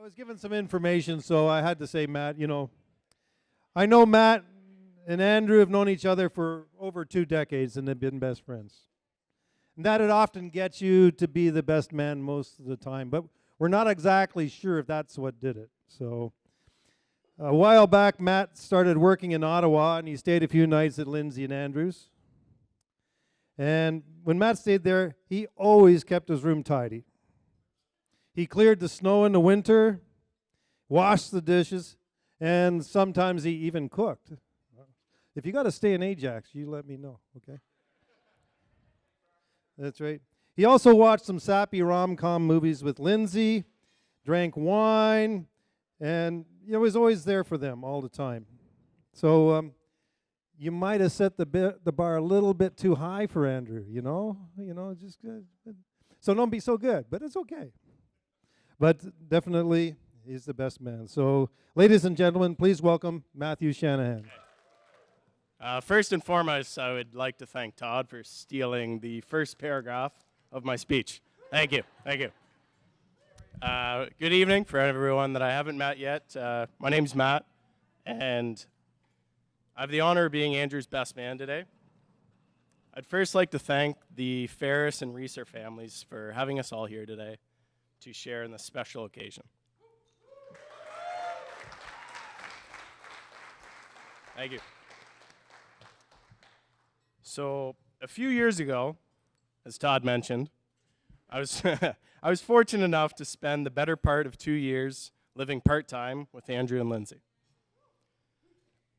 I was given some information, so I had to say, Matt, I know Matt and Andrew have known each other for over 2 decades and they've been best friends. And that it often gets you to be the best man most of the time, but we're not exactly sure if that's what did it. So a while back, Matt started working in Ottawa, and he stayed a few nights at Lynsey and Andrews. And when Matt stayed there, he always kept his room tidy. He cleared the snow in the winter, washed the dishes, and sometimes he even cooked. If you got to stay in Ajax, you let me know, okay? That's right. He also watched some sappy rom-com movies with Lynsey, drank wine, and was always there for them all the time. So you might have set the bar a little bit too high for Andrew, just good. So don't be so good, but it's okay. But definitely, he's the best man. So, ladies and gentlemen, please welcome Matthew Shanahan. First and foremost, I would like to thank Todd for stealing the first paragraph of my speech. Thank you. Thank you. Good evening for everyone that I haven't met yet. My name's Matt, and I have the honor of being Andrew's best man today. I'd first like to thank the Ferris and Reeser families for having us all here today to share in this special occasion. Thank you. So, a few years ago, as Todd mentioned, I was fortunate enough to spend the better part of 2 years living part-time with Andrew and Lynsey.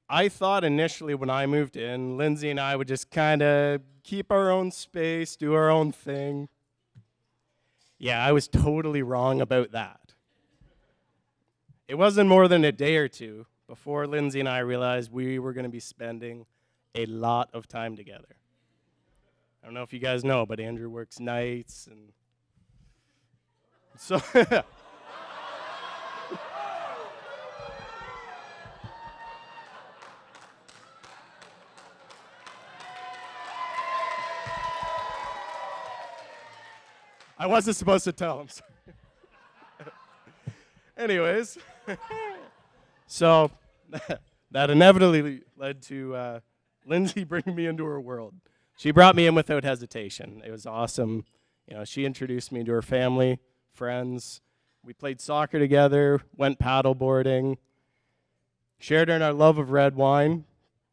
I thought initially when I moved in, Lynsey and I would just kind of keep our own space, do our own thing. Yeah, I was totally wrong about that. It wasn't more than a day or two before Lynsey and I realized we were going to be spending a lot of time together. I don't know if you guys know, but Andrew works nights, and so I wasn't supposed to tell him. Anyways, so that inevitably led to Lynsey bringing me into her world. She brought me in without hesitation. It was awesome. She introduced me to her family, friends. We played soccer together, went paddleboarding, shared in our love of red wine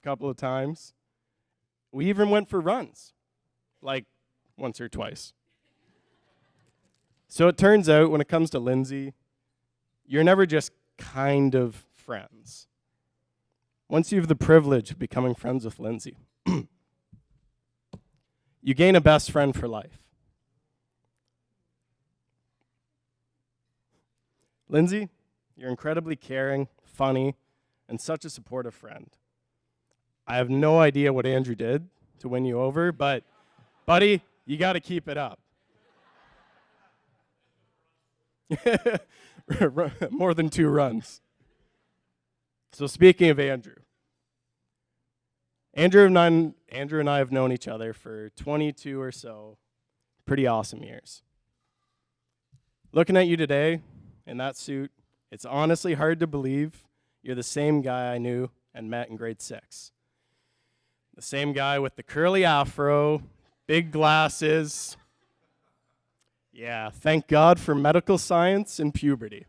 a couple of times. We even went for runs, like once or twice. So it turns out when it comes to Lynsey, you're never just kind of friends. Once you have the privilege of becoming friends with Lynsey, you gain a best friend for life. Lynsey, you're incredibly caring, funny, and such a supportive friend. I have no idea what Andrew did to win you over, but buddy, you got to keep it up. More than 2 runs. So speaking of Andrew and I have known each other for 22 or so pretty awesome years. Looking at you today in that suit, it's honestly hard to believe you're the same guy I knew and met in grade 6. The same guy with the curly afro, big glasses. Yeah, thank God for medical science and puberty.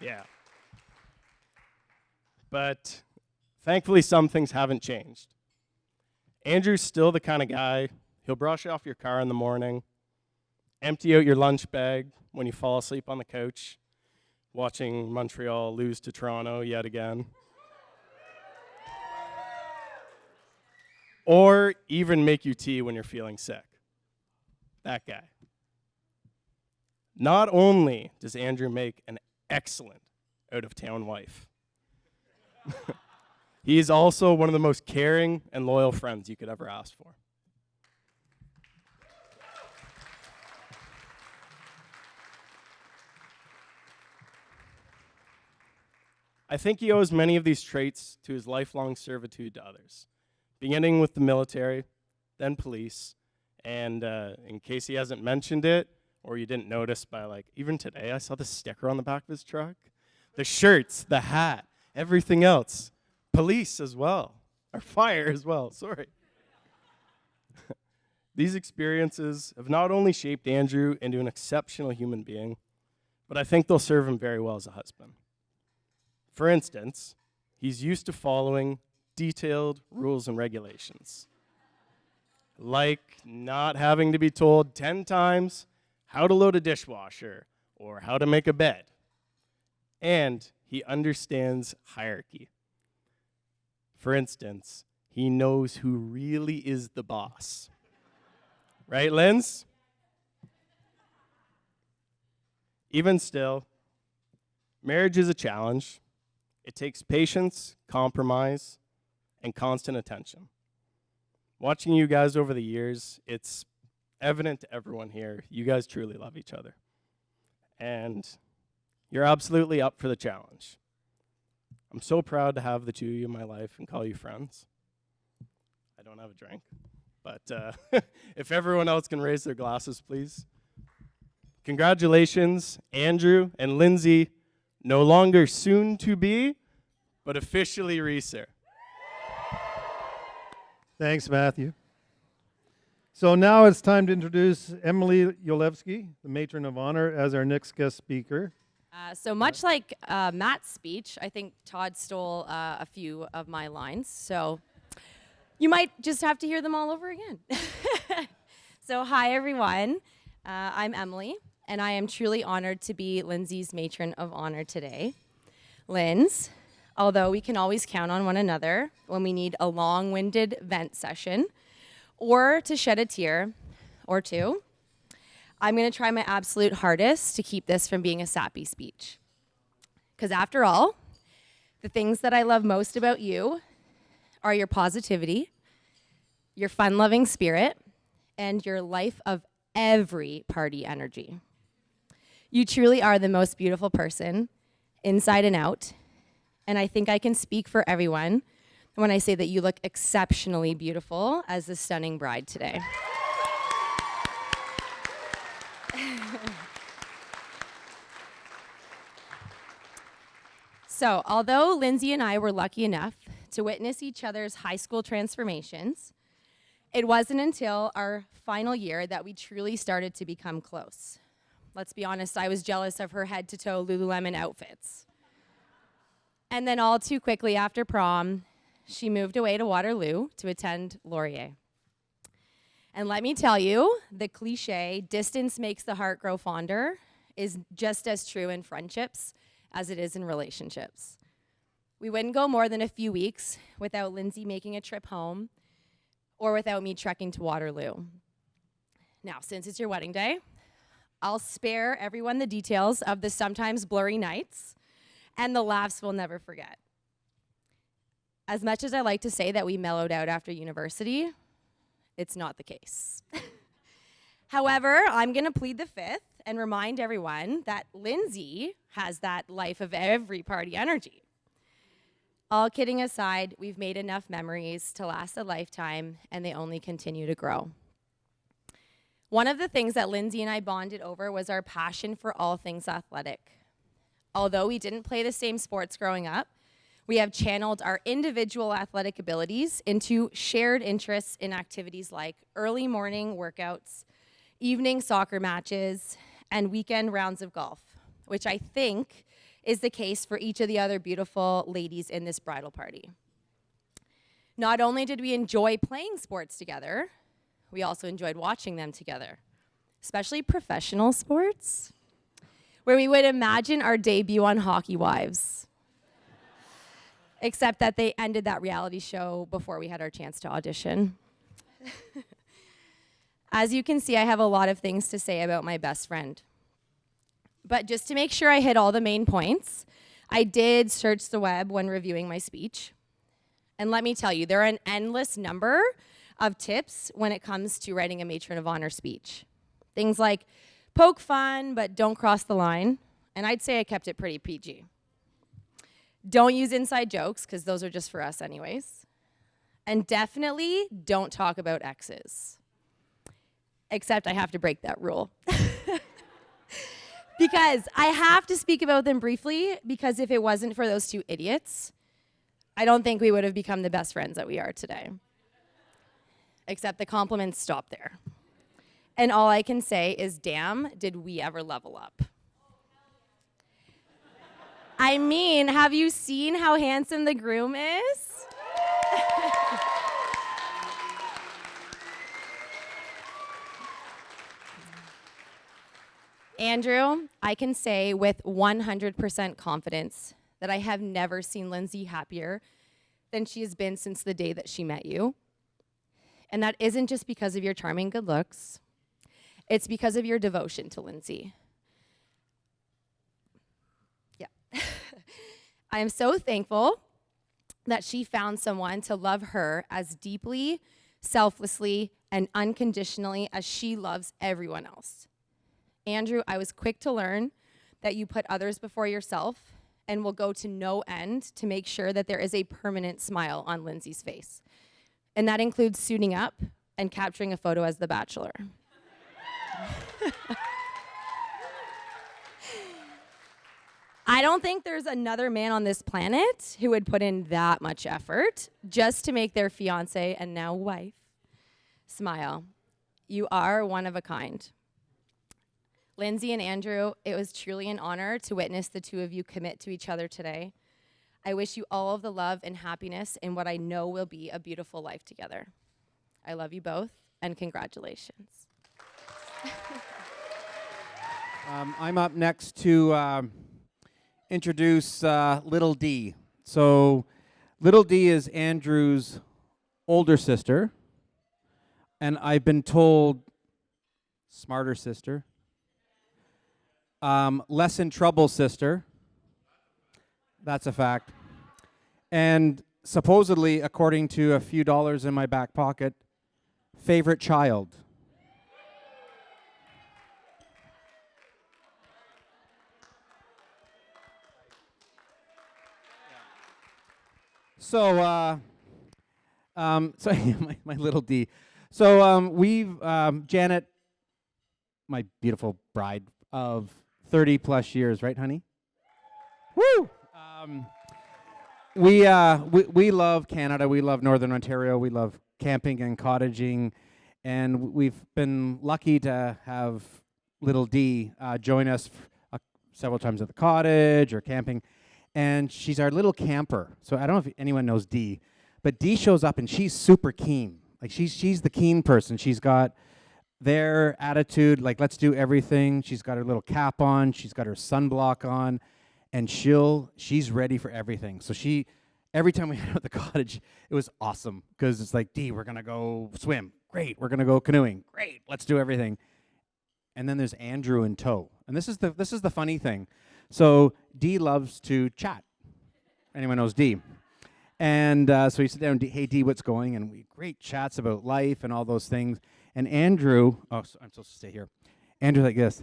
Yeah. But thankfully, some things haven't changed. Andrew's still the kind of guy, he'll brush off your car in the morning, empty out your lunch bag when you fall asleep on the couch, watching Montreal lose to Toronto yet again. Or even make you tea when you're feeling sick. That guy. Not only does Andrew make an excellent out-of-town wife, he is also one of the most caring and loyal friends you could ever ask for. I think he owes many of these traits to his lifelong servitude to others, beginning with the military, then police. And in case he hasn't mentioned it, or you didn't notice by like, even today, I saw the sticker on the back of his truck. The shirts, the hat, everything else. Police as well, or fire as well, sorry. These experiences have not only shaped Andrew into an exceptional human being, but I think they'll serve him very well as a husband. For instance, he's used to following detailed rules and regulations, like not having to be told 10 times how to load a dishwasher or how to make a bed. And he understands hierarchy. For instance, he knows who really is the boss. Right, Lyns? Even still, marriage is a challenge. It takes patience, compromise, and constant attention. Watching you guys over the years, it's evident to everyone here, you guys truly love each other. And you're absolutely up for the challenge. I'm so proud to have the two of you in my life and call you friends. I don't have a drink, but if everyone else can raise their glasses, please. Congratulations, Andrew and Lynsey, no longer soon to be, but officially Reeser. Thanks, Matthew. So now it's time to introduce Emily Yolevsky, the Matron of Honor, as our next guest speaker. So much like Matt's speech, I think Todd stole a few of my lines. So you might just have to hear them all over again. So hi, everyone. I'm Emily, and I am truly honored to be Lynsey's Matron of Honor today. Lyns, although we can always count on one another when we need a long-winded vent session or to shed a tear or two, I'm going to try my absolute hardest to keep this from being a sappy speech. Because after all, the things that I love most about you are your positivity, your fun-loving spirit, and your life of every party energy. You truly are the most beautiful person, inside and out, and I think I can speak for everyone when I say that you look exceptionally beautiful as the stunning bride today. So, although Lynsey and I were lucky enough to witness each other's high school transformations, it wasn't until our final year that we truly started to become close. Let's be honest, I was jealous of her head-to-toe Lululemon outfits. And then all too quickly after prom, she moved away to Waterloo to attend Laurier. And let me tell you, the cliche, distance makes the heart grow fonder, is just as true in friendships as it is in relationships. We wouldn't go more than a few weeks without Lynsey making a trip home or without me trekking to Waterloo. Now, since it's your wedding day, I'll spare everyone the details of the sometimes blurry nights and the laughs we'll never forget. As much as I like to say that we mellowed out after university, it's not the case. However, I'm going to plead the fifth and remind everyone that Lynsey has that life of every party energy. All kidding aside, we've made enough memories to last a lifetime, and they only continue to grow. One of the things that Lynsey and I bonded over was our passion for all things athletic. Although we didn't play the same sports growing up, we have channeled our individual athletic abilities into shared interests in activities like early morning workouts, evening soccer matches, and weekend rounds of golf, which I think is the case for each of the other beautiful ladies in this bridal party. Not only did we enjoy playing sports together, we also enjoyed watching them together, especially professional sports, where we would imagine our debut on Hockey Wives, except that they ended that reality show before we had our chance to audition. As you can see, I have a lot of things to say about my best friend. But just to make sure I hit all the main points, I did search the web when reviewing my speech. And let me tell you, there are an endless number of tips when it comes to writing a Matron of Honor speech. Things like poke fun, but don't cross the line. And I'd say I kept it pretty PG. Don't use inside jokes, because those are just for us anyways. And definitely don't talk about exes. Except I have to break that rule. Because I have to speak about them briefly, because if it wasn't for those two idiots, I don't think we would have become the best friends that we are today. Except the compliments stop there. And all I can say is, damn, did we ever level up? I mean, have you seen how handsome the groom is? Andrew, I can say with 100% confidence that I have never seen Lynsey happier than she has been since the day that she met you. And that isn't just because of your charming good looks. It's because of your devotion to Lynsey. Yeah. I am so thankful that she found someone to love her as deeply, selflessly, and unconditionally as she loves everyone else. Andrew, I was quick to learn that you put others before yourself and will go to no end to make sure that there is a permanent smile on Lynsey's face. And that includes suiting up and capturing a photo as the Bachelor. I don't think there's another man on this planet who would put in that much effort just to make their fiance and now wife smile. You are one of a kind. Lynsey and Andrew, it was truly an honor to witness the two of you commit to each other today. I wish you all of the love and happiness in what I know will be a beautiful life together. I love you both, and congratulations. I'm up next to introduce Little D. So Little D is Andrew's older sister, and I've been told smarter sister, less in trouble sister. That's a fact. And supposedly, according to a few dollars in my back pocket, favorite child. So, my little D. So we've Janet, my beautiful bride of 30 plus years, right, honey? Woo! We love Canada. We love Northern Ontario. We love camping and cottaging, and we've been lucky to have little D join us several times at the cottage or camping. And she's our little camper. So I don't know if anyone knows Dee, but Dee shows up and she's super keen. Like she's the keen person. She's got their attitude, like let's do everything. She's got her little cap on. She's got her sunblock on, and she's ready for everything. So every time we hang out at the cottage, it was awesome because it's like, Dee, we're gonna go swim. Great. We're gonna go canoeing. Great. Let's do everything. And then there's Andrew in tow. And this is the funny thing. So Dee loves to chat. Anyone knows Dee? And so you sit down, hey Dee, what's going? And we great chats about life and all those things. And Andrew, I'm supposed to stay here. Andrew like this.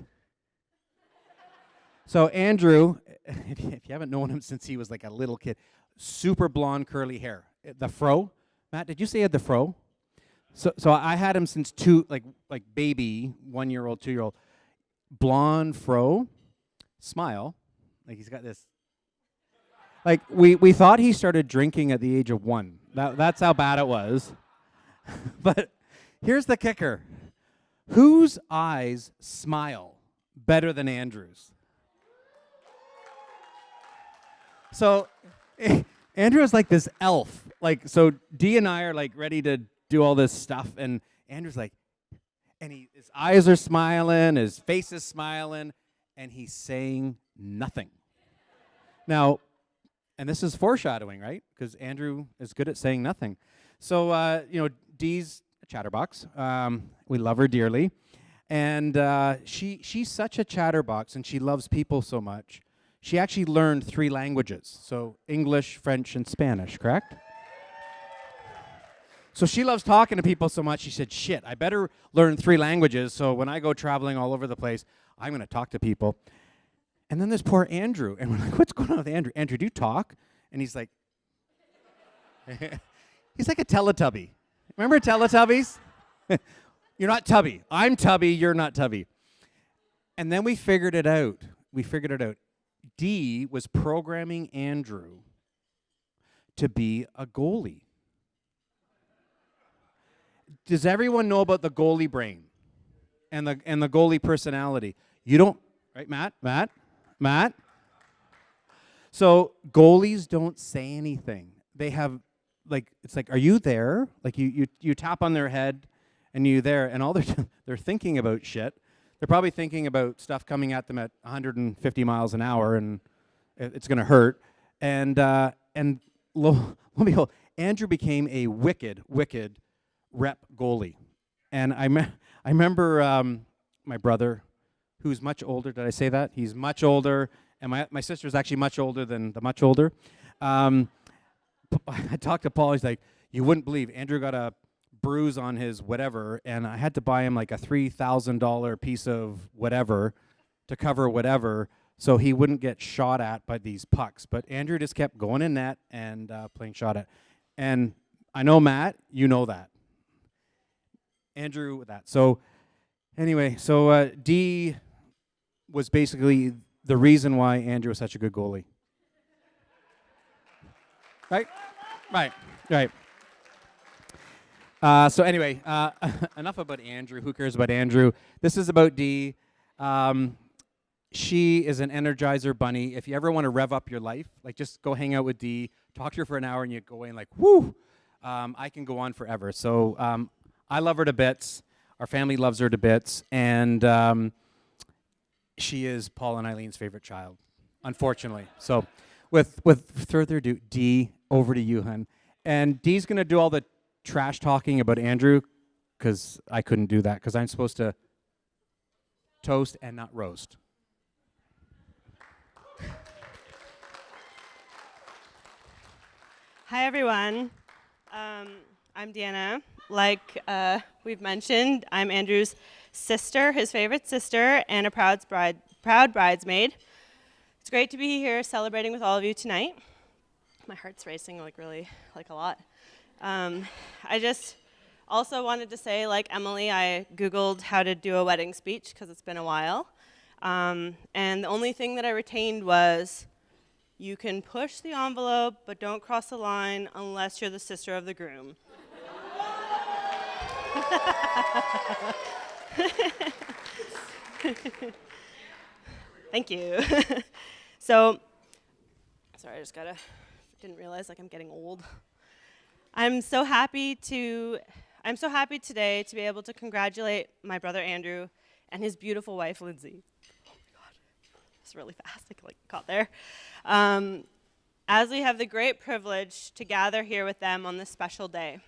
So Andrew, if you haven't known him since he was like a little kid, super blonde curly hair. The fro. Matt, did you say he had the fro? So I had him since like baby, 1-year-old, 2-year-old. Blonde fro, smile. Like he's got this. Like we thought he started drinking at the age of 1. That's how bad it was. But here's the kicker. Whose eyes smile better than Andrew's? So Andrew is like this elf. Like so Dee and I are like ready to do all this stuff, and Andrew's like, and his eyes are smiling, his face is smiling, and he's saying nothing. Now, and this is foreshadowing, right? Because Andrew is good at saying nothing. So, Dee's a chatterbox. We love her dearly. And she's such a chatterbox, and she loves people so much. She actually learned 3 languages. So English, French, and Spanish, correct? So she loves talking to people so much, she said, shit, I better learn 3 languages, so when I go traveling all over the place, I'm going to talk to people. And then there's poor Andrew, and we're like, what's going on with Andrew? Andrew, do you talk? And he's like, He's like a Teletubby. Remember Teletubbies? You're not Tubby. I'm Tubby. You're not Tubby. And then we figured it out. Dee was programming Andrew to be a goalie. Does everyone know about the goalie brain and the goalie personality? You don't, right, Matt? So goalies don't say anything. They have it's like, are you there? Like you tap on their head and you're there, and all they're thinking about shit. They're probably thinking about stuff coming at them at 150 miles an hour, and it's going to hurt. And lo and behold, Andrew became a wicked rep goalie. And I remember my brother, who's much older. Did I say that? He's much older, and my sister's actually much older than the much older. I talked to Paul. He's like, you wouldn't believe Andrew got a bruise on his whatever, and I had to buy him like a $3,000 piece of whatever to cover whatever, so he wouldn't get shot at by these pucks. But Andrew just kept going in net and playing shot at. And I know, Matt, you know that. Andrew with that. So anyway, Dee was basically the reason why Andrew was such a good goalie. Right. So anyway, enough about Andrew. Who cares about Andrew? This is about Dee. She is an Energizer bunny. If you ever want to rev up your life, like just go hang out with Dee, talk to her for an hour, and you go away and like, whoo, I can go on forever. So I love her to bits. Our family loves her to bits, and she is Paul and Eileen's favorite child, unfortunately. So with further ado, Dee, over to you, hun. And Dee's going to do all the trash talking about Andrew, because I couldn't do that, because I'm supposed to toast and not roast. Hi, everyone. I'm Deanna. Like we've mentioned, I'm Andrew's sister, his favorite sister, and a proud bridesmaid. It's great to be here celebrating with all of you tonight. My heart's racing really a lot. I just also wanted to say, like Emily, I Googled how to do a wedding speech because it's been a while. And the only thing that I retained was, you can push the envelope, but don't cross the line unless you're the sister of the groom. Thank you. So, sorry, I didn't realize I'm getting old. I'm so happy today to be able to congratulate my brother Andrew and his beautiful wife Lynsey. Oh my God, it's really fast. I caught there. As we have the great privilege to gather here with them on this special day.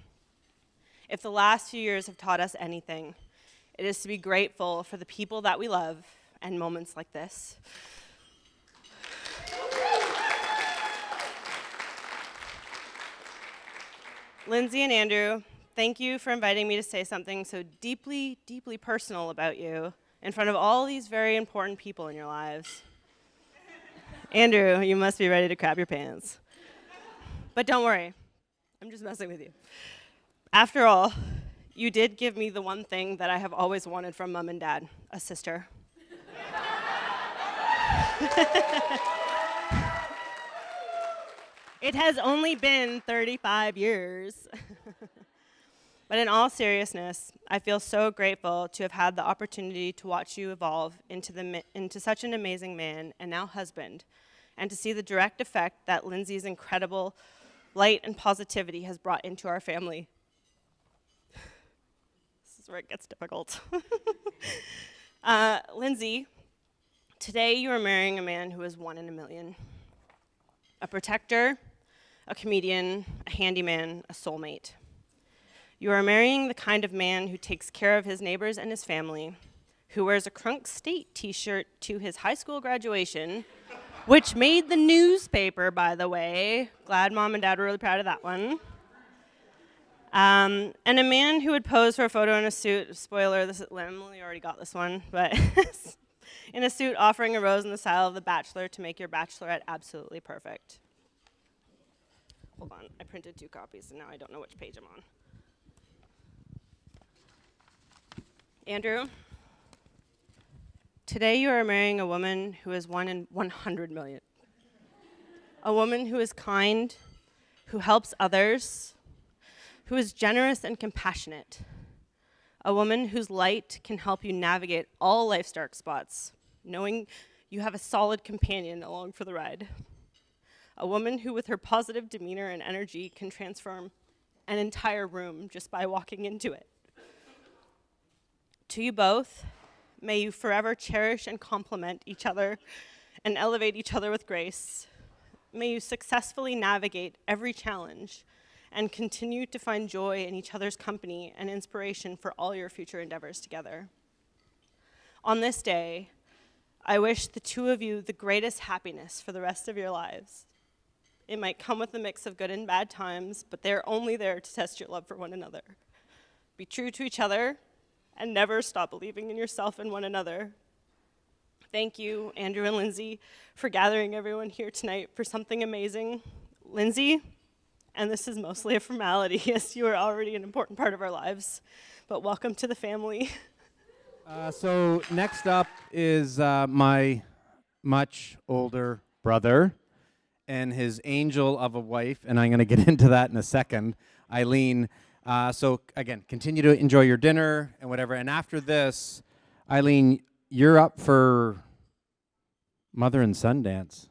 If the last few years have taught us anything, it is to be grateful for the people that we love and moments like this. Lynsey and Andrew, thank you for inviting me to say something so deeply, deeply personal about you in front of all these very important people in your lives. Andrew, you must be ready to crap your pants. But don't worry, I'm just messing with you. After all, you did give me the one thing that I have always wanted from Mom and Dad, a sister. It has only been 35 years. But in all seriousness, I feel so grateful to have had the opportunity to watch you evolve into such an amazing man and now husband, and to see the direct effect that Lynsey's incredible light and positivity has brought into our family. This is where it gets difficult. Lynsey, today you are marrying a man who is 1 in a million. A protector, a comedian, a handyman, a soulmate. You are marrying the kind of man who takes care of his neighbors and his family, who wears a Crunk State t-shirt to his high school graduation, which made the newspaper, by the way. Glad Mom and Dad were really proud of that one. And a man who would pose for a photo in a suit, spoiler, Emily already got this one, but in a suit offering a rose in the style of The Bachelor to make your bachelorette absolutely perfect. hold on. I printed 2 copies, and now I don't know which page I'm on. Andrew, today you are marrying a woman who is 1 in 100 million. A woman who is kind, who helps others, who is generous and compassionate. A woman whose light can help you navigate all life's dark spots, knowing you have a solid companion along for the ride. A woman who, with her positive demeanor and energy, can transform an entire room just by walking into it. To you both, may you forever cherish and complement each other and elevate each other with grace. May you successfully navigate every challenge and continue to find joy in each other's company and inspiration for all your future endeavors together. On this day, I wish the two of you the greatest happiness for the rest of your lives. It might come with a mix of good and bad times, but they're only there to test your love for one another. Be true to each other and never stop believing in yourself and one another. Thank you, Andrew and Lynsey, for gathering everyone here tonight for something amazing. Lynsey, and this is mostly a formality, yes, you are already an important part of our lives, but welcome to the family. So next up is my much older brother and his angel of a wife, and I'm going to get into that in a second, Eileen. So again, continue to enjoy your dinner and whatever, and after this, Eileen, you're up for mother and son dance,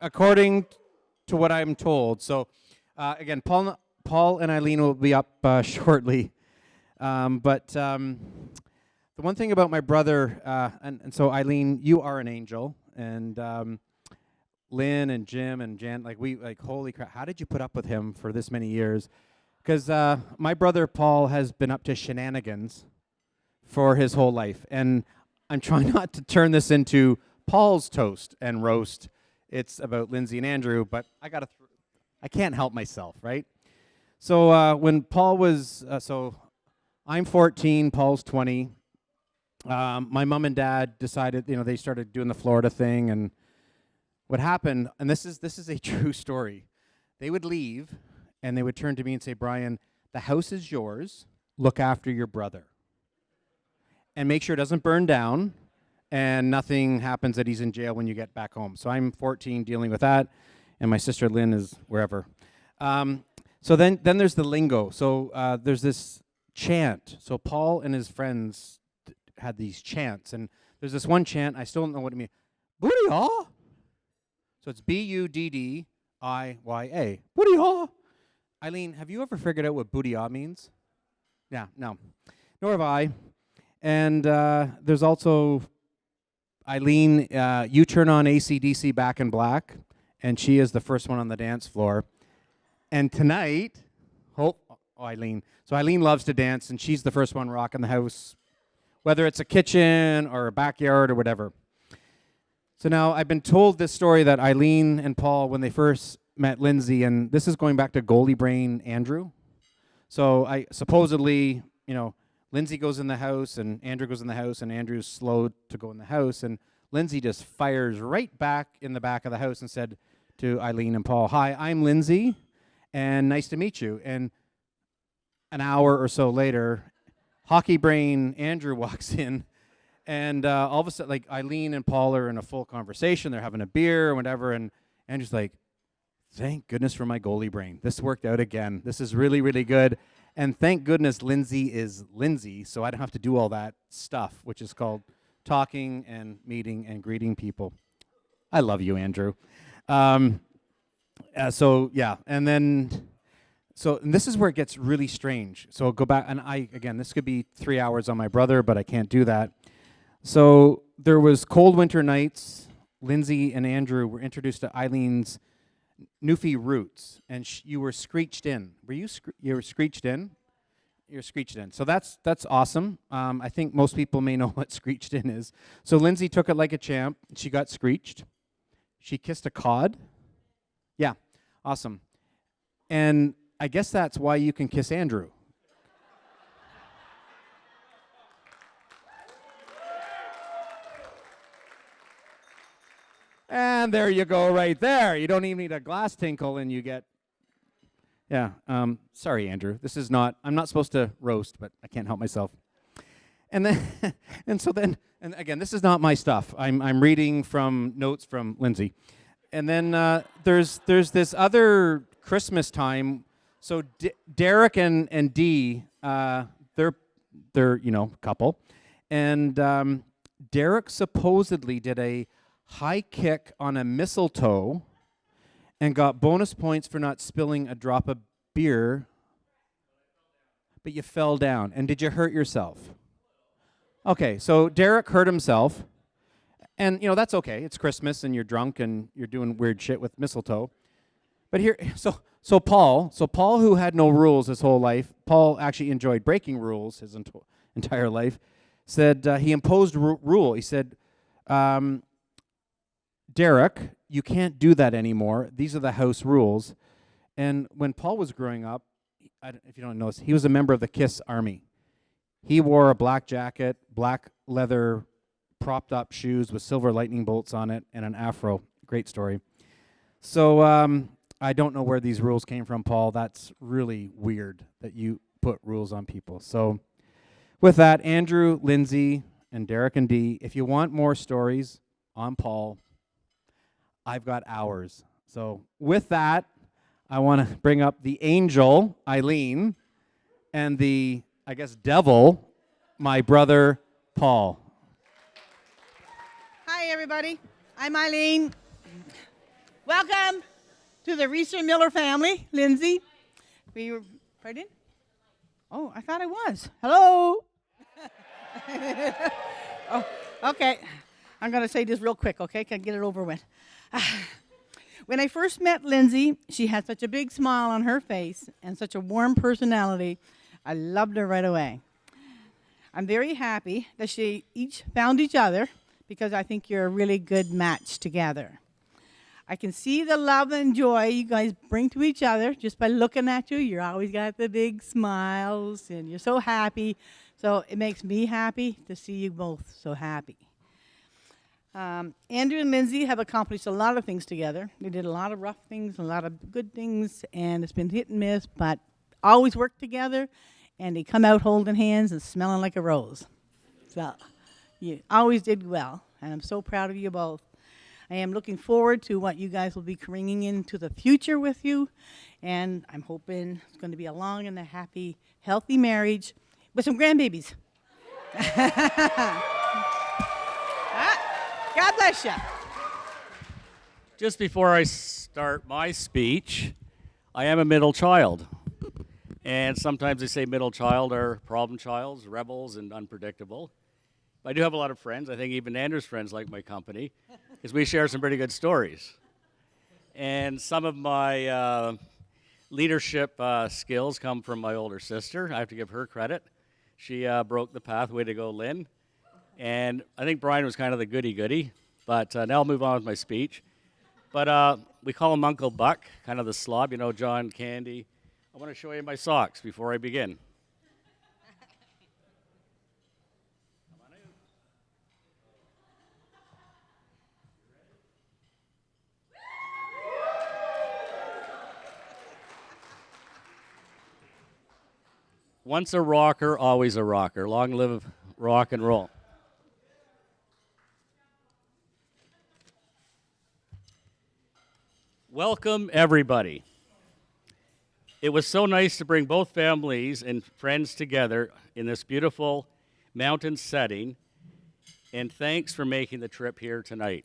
according to what I'm told. So again, Paul and Eileen will be up shortly. But the one thing about my brother, and so Eileen, you are an angel, and Lynn and Jim and Jan, holy crap, how did you put up with him for this many years? Because my brother Paul has been up to shenanigans for his whole life, and I'm trying not to turn this into Paul's toast and roast. It's about Lynsey and Andrew, but I can't help myself, right? So when Paul was, so I'm 14, Paul's 20. My mom and dad decided, they started doing the Florida thing, and what happened, and this is a true story. They would leave, and they would turn to me and say, Brian, the house is yours. Look after your brother. And make sure it doesn't burn down, and nothing happens that he's in jail when you get back home. So I'm 14 dealing with that, and my sister Lynn is wherever. So then there's the lingo. So there's this chant. So Paul and his friends had these chants, and there's this one chant, I still don't know what it means. Booty-aw. So it's Buddiya. Booty-aw. Eileen, have you ever figured out what booty-aw means? Yeah, no. Nor have I. And there's also Eileen, you turn on AC/DC Back in Black, and she is the first one on the dance floor. And tonight, Eileen. So Eileen loves to dance, and she's the first one rocking the house, whether it's a kitchen or a backyard or whatever. So now I've been told this story that Eileen and Paul, when they first met Lynsey, and this is going back to Goalie Brain Andrew. So I supposedly, Lynsey goes in the house, and Andrew goes in the house, and Andrew's slow to go in the house, and Lynsey just fires right back in the back of the house and said to Eileen and Paul, "Hi, I'm Lynsey, and nice to meet you." And an hour or so later, Hockey Brain Andrew walks in, and all of a sudden, Eileen and Paul are in a full conversation. They're having a beer or whatever, and Andrew's like, "Thank goodness for my goalie brain. This worked out again. This is really, really good. And thank goodness Lynsey is Lynsey, so I don't have to do all that stuff, which is called talking and meeting and greeting people." I love you, Andrew. So this is where it gets really strange. So I'll go back, and this could be 3 hours on my brother, but I can't do that. So there was cold winter nights. Lynsey and Andrew were introduced to Eileen's Newfie roots, and you were screeched in. You were screeched in? You're screeched in. So that's awesome. I think most people may know what screeched in is. So Lynsey took it like a champ. She got screeched. She kissed a cod. Yeah, awesome. And I guess that's why you can kiss Andrew. And there you go right there. You don't even need a glass tinkle and you get Yeah. Sorry, Andrew. This is not. I'm not supposed to roast, but I can't help myself. And then, and again, this is not my stuff. I'm reading from notes from Lynsey. And then there's this other Christmas time. So Derek and Dee, they're couple, and Derek supposedly did a high kick on a mistletoe and got bonus points for not spilling a drop of beer, but you fell down. And did you hurt yourself? Okay, so Derek hurt himself, and that's okay. It's Christmas, and you're drunk, and you're doing weird shit with mistletoe. But here, so Paul, who had no rules his whole life, Paul actually enjoyed breaking rules his entire life, said he imposed rule. He said, Derek, you can't do that anymore. These are the house rules. And when Paul was growing up, if you don't know, he was a member of the KISS Army. He wore a black jacket, black leather propped up shoes with silver lightning bolts on it, and an afro. Great story. So I don't know where these rules came from, Paul. That's really weird that you put rules on people. So with that, Andrew, Lynsey, and Derek and Dee, if you want more stories on Paul, I've got hours. So with that, I want to bring up the angel, Eileen, and the, I guess, devil, my brother, Paul. Hi, everybody. I'm Eileen. Welcome to the Reeser Miller family, Lynsey. We were, pardon? Oh, I thought I was. Hello. Oh, okay. I'm going to say this real quick, okay? Can I get it over with? When I first met Lynsey, she had such a big smile on her face and such a warm personality. I loved her right away. I'm very happy that she each found each other because I think you're a really good match together. I can see the love and joy you guys bring to each other just by looking at you. You're always got the big smiles and you're so happy. So it makes me happy to see you both so happy. Andrew and Lynsey have accomplished a lot of things together. They did a lot of rough things, a lot of good things, and it's been hit and miss, but always worked together, and they come out holding hands and smelling like a rose. So you always did well, and I'm so proud of you both. I am looking forward to what you guys will be bringing into the future with you, and I'm hoping it's going to be a long and a happy, healthy marriage with some grandbabies. God bless you. Just before I start my speech, I am a middle child. And sometimes they say middle child are problem childs, rebels, and unpredictable. I do have a lot of friends. I think even Andrew's friends like my company, because we share some pretty good stories. And some of my leadership skills come from my older sister. I have to give her credit. She broke the path. Way to go, Lynn. And I think Brian was kind of the goody-goody, but now I'll move on with my speech. But we call him Uncle Buck, kind of the slob, John Candy. I want to show you my socks before I begin. Once a rocker, always a rocker. Long live rock and roll. Welcome, everybody. It was so nice to bring both families and friends together in this beautiful mountain setting, and thanks for making the trip here tonight.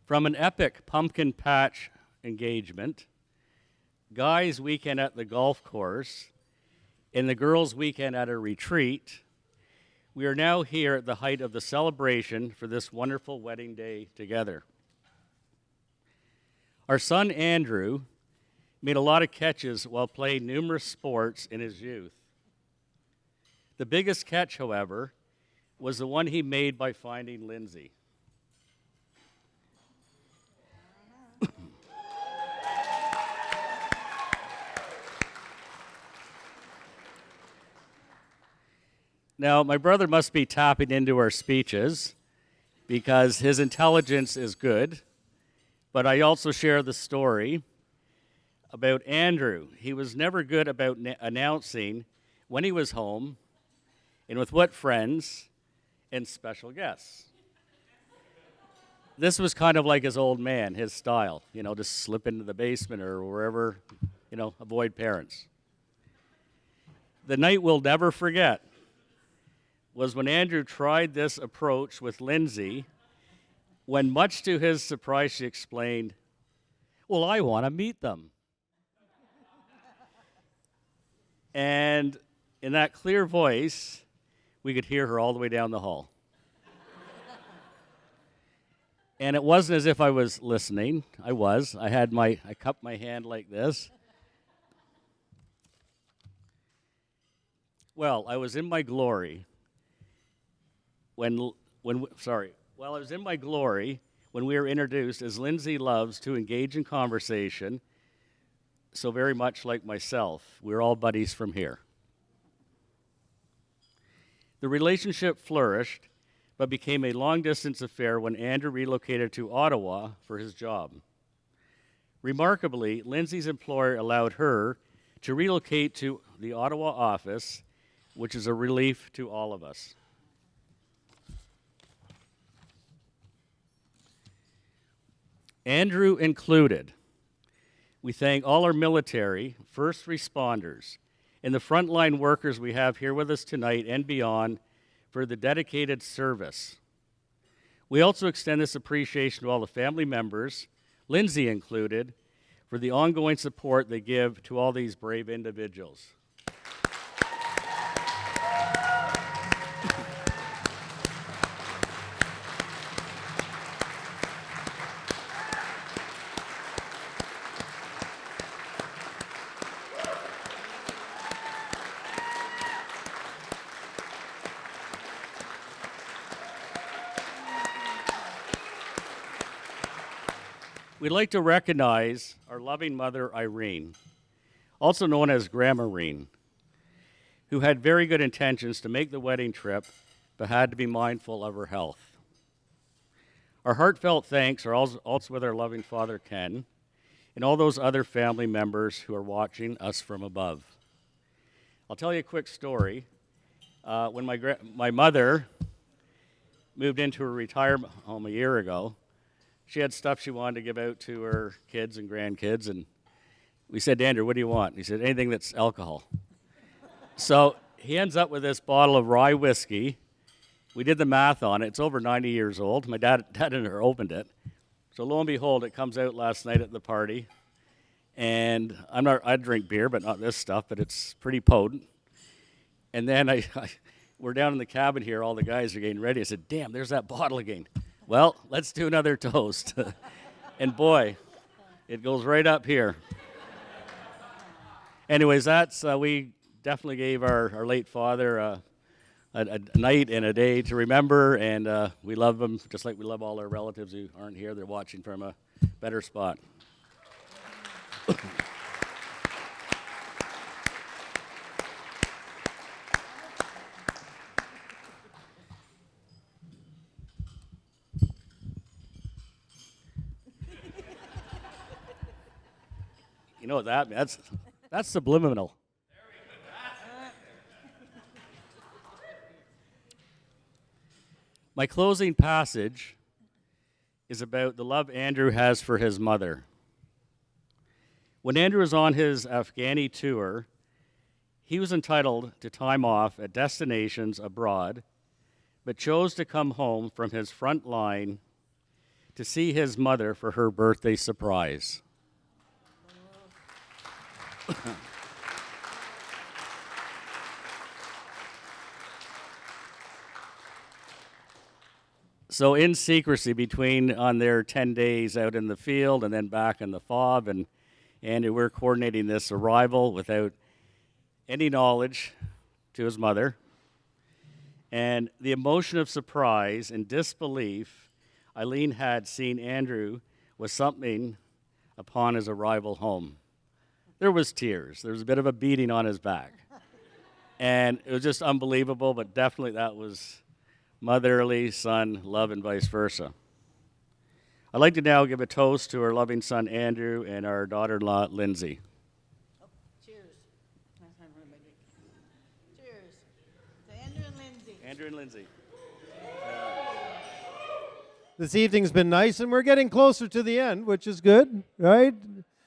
From an epic pumpkin patch engagement, guys' weekend at the golf course, and the girls' weekend at a retreat, we are now here at the height of the celebration for this wonderful wedding day together. Our son Andrew made a lot of catches while playing numerous sports in his youth. The biggest catch, however, was the one he made by finding Lynsey. Now, my brother must be tapping into our speeches because his intelligence is good, but I also share the story. about Andrew. He was never good about announcing when he was home and with what friends and special guests. This was kind of like his old man, his style, just slip into the basement or wherever, avoid parents. The night we'll never forget was when Andrew tried this approach with Lynsey, when much to his surprise she explained, "Well, I want to meet them." And in that clear voice, we could hear her all the way down the hall. And it wasn't as if I was listening. I was. I cupped my hand like this. Well, I was in my glory I was in my glory when we were introduced, as Lynsey loves to engage in conversation, so very much like myself. We're all buddies from here. The relationship flourished, but became a long-distance affair when Andrew relocated to Ottawa for his job. Remarkably, Lynsey's employer allowed her to relocate to the Ottawa office, which is a relief to all of us. Andrew included. We thank all our military, first responders, and the frontline workers we have here with us tonight and beyond for the dedicated service. We also extend this appreciation to all the family members, Lynsey included, for the ongoing support they give to all these brave individuals. We'd like to recognize our loving mother, Irene, also known as Grandma Irene, who had very good intentions to make the wedding trip, but had to be mindful of her health. Our heartfelt thanks are also with our loving father, Ken, and all those other family members who are watching us from above. I'll tell you a quick story. When my mother moved into her retirement home a year ago, she had stuff she wanted to give out to her kids and grandkids, and we said, "Andrew, what do you want?" And he said, "Anything that's alcohol." So he ends up with this bottle of rye whiskey. We did the math on it. It's over 90 years old. My dad hadn't opened it. So lo and behold, it comes out last night at the party. And I drink beer, but not this stuff, but it's pretty potent. And then we're down in the cabin here. All the guys are getting ready. I said, "Damn, there's that bottle again." Well, let's do another toast. And boy, it goes right up here. Anyways, we definitely gave our late father a night and a day to remember, and we love him just like we love all our relatives who aren't here. They're watching from a better spot. You know what that means? That's subliminal. My closing passage is about the love Andrew has for his mother. When Andrew was on his Afghani tour, he was entitled to time off at destinations abroad, but chose to come home from his front line to see his mother for her birthday surprise. So in secrecy on their 10 days out in the field and then back in the fob, and we're coordinating this arrival without any knowledge to his mother. And the emotion of surprise and disbelief Eileen had seen Andrew was something upon his arrival home. There was tears. There was a bit of a beating on his back. And it was just unbelievable, but definitely that was motherly son love and vice versa. I'd like to now give a toast to our loving son, Andrew, and our daughter-in-law, Lynsey. Cheers. Cheers. To Andrew and Lynsey. Andrew and Lynsey. This evening's been nice, and we're getting closer to the end, which is good, right?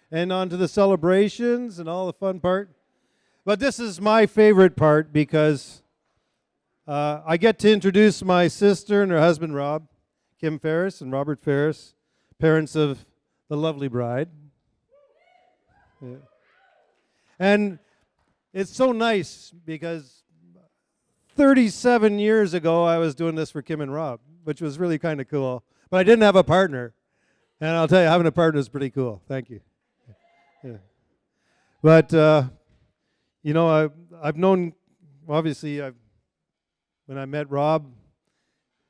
And on to the celebrations and all the fun part. But this is my favorite part because I get to introduce my sister and her husband, Rob, Kim Ferris and Robert Ferris, parents of the lovely bride. Yeah. And it's so nice because 37 years ago, I was doing this for Kim and Rob, which was really kind of cool. But I didn't have a partner. And I'll tell you, having a partner is pretty cool. Thank you. Yeah. But, you know, I've known, obviously, when I met Rob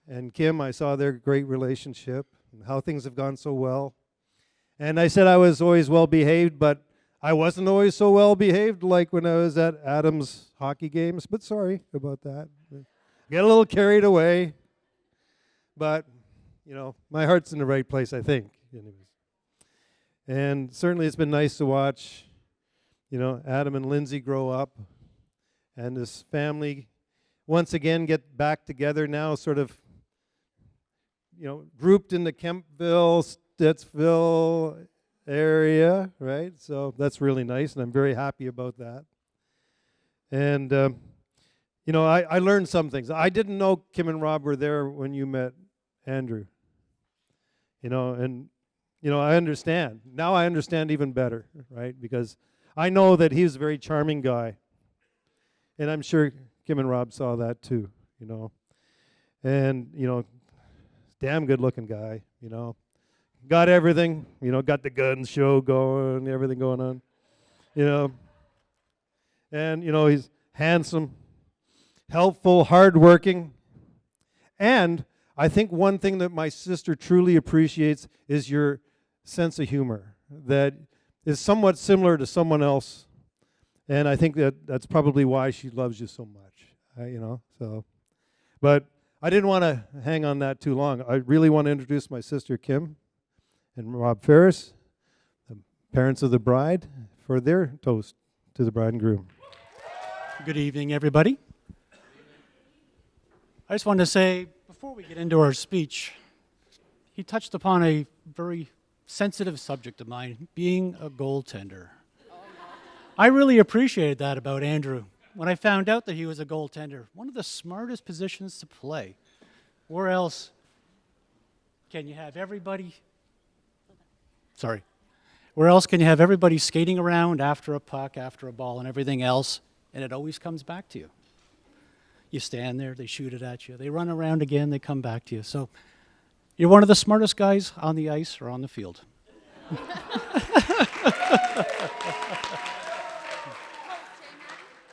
and Kim, I saw their great relationship and how things have gone so well. And I said I was always well behaved, but I wasn't always so well behaved like when I was at Adam's hockey games. But sorry about that. Get a little carried away. But, you know, my heart's in the right place, I think. Anyways. And certainly it's been nice to watch, you know, Adam and Lynsey grow up and this family once again get back together now, sort of, you know, grouped in the Kempville, Stittsville area, right? So that's really nice, and I'm very happy about that. And, you know, I learned some things. I didn't know Kim and Rob were there when you met Andrew. You know, and, you know, I understand. Now I understand even better, right? Because I know that he's a very charming guy. And I'm sure Kim and Rob saw that too, you know. And, you know, damn good looking guy, you know. Got everything, you know, got the gun show going, everything going on, you know. And, you know, he's handsome, helpful, hardworking. And I think one thing that my sister truly appreciates is your sense of humor that is somewhat similar to someone else. And I think that's probably why she loves you so much, you know. So, but I didn't want to hang on that too long. I really want to introduce my sister Kim and Rob Ferris, the parents of the bride, for their toast to the bride and groom. Good evening, everybody. I just wanted to say, before we get into our speech, he touched upon a very sensitive subject of mine, being a goaltender. I really appreciated that about Andrew. When I found out that he was a goaltender, one of the smartest positions to play. Where else can you have everybody... Sorry. Where else can you have everybody skating around after a puck, after a ball, and everything else, and it always comes back to you? You stand there, they shoot it at you, they run around again, they come back to you. So you're one of the smartest guys on the ice or on the field.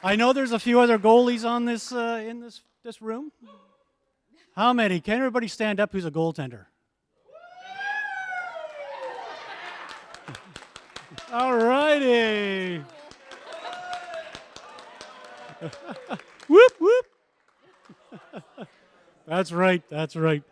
I know there's a few other goalies on this in this room. How many? Can everybody stand up who's a goaltender? All righty. Whoop, whoop. That's right, that's right.